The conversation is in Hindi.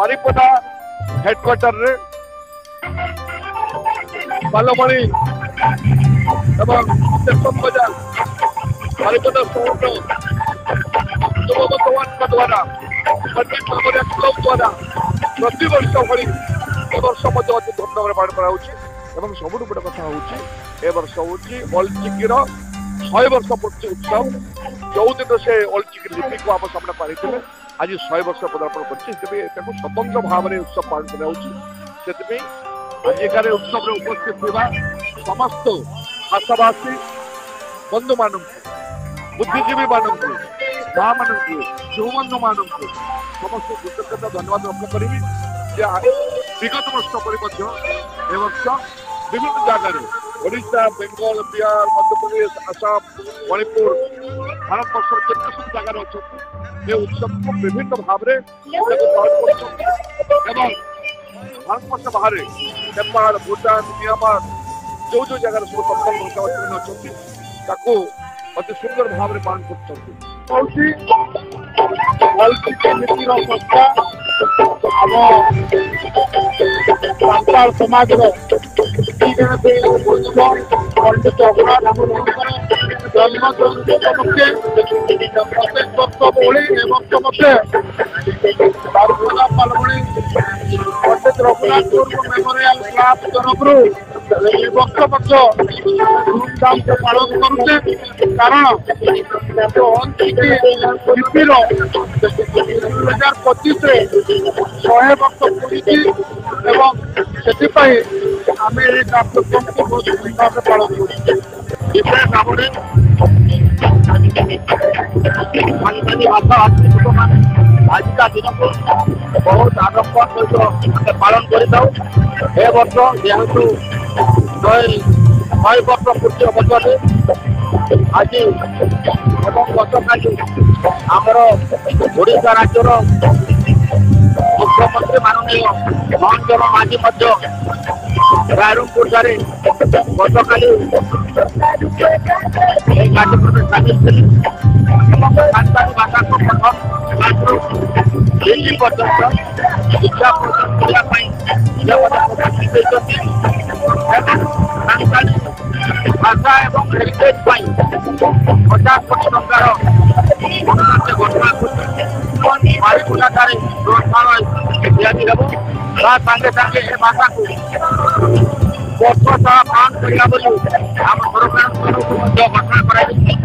बारिपदा हेडक्वार्टर रे बालमणि एवं स्टेशन बाजार बारिपदा शहर युवक द्वारा क्लब द्वारा प्रति वर्ष भली ए वर्ष मत अति धूमधाम पालन कर सबुठ बड़ कथा हूँ वर्ष हूँ ओल्ड चिकीर 100 वर्ष पूर्ति उत्सव जो दिन से ओल्ड चिकी लिपि को आम सामने पारी आज 100 वर्ष पदार्पण कर स्वतंत्र भाव में उत्सव पालन कर आजिकार उत्सव उपस्थित थी समस्त भाषाभाषी बंधु मान बुद्धिजीवी मान माँ मान जो बंधु मान समस्त कृतज्ञता धन्यवाद अर्पण करी विगत वर्ष पर वर्ष विभिन्न जगह ओडिशा बेंगल बिहार मध्य प्रदेश आसाम मणिपुर भारत वर्ष जिते सब जगह अच्छा उत्सव को विभिन्न भाव में भारत वर्ष बाहर नेपाल भूटान म्यांमार जो जो जगह सब संपन्न अच्छा अति सुंदर भाव में पालन कर समाज पंडित रघुनाथ जन्म प्रत्येक वर्ष ओली बारिपदा पालमणि पंडित रघुनाथ मेमोरियल क्लब तरफ धूमधाम से पालन करुचे कारण लिपिर 2025 100 वर्ष पूरी आम ये कार्यक्रम को बहुत धूमधाम से पालन आज का दिन को बहुत आडम्बर सहित पालन कर वर्ष जेहेतु 100 वर्ष पूर्ति अवसर आज गतकाली आमर ओडिशा राज्यर मुख्यमंत्री माननीय मोहन चरण माझी रायरंगपुर गतकाली कार्यक्रम सामिल थे सानताली भाषा को प्रथम दिल्ली पर्यटन शिक्षा सानताली भाषा एवं हेरिटेज 50 कोटी टंकार घोषणा बारिपदा ग्रंथालय दिया सागे भाषा को वर्ष सारा पालन करने आम सरकार घोषणा कर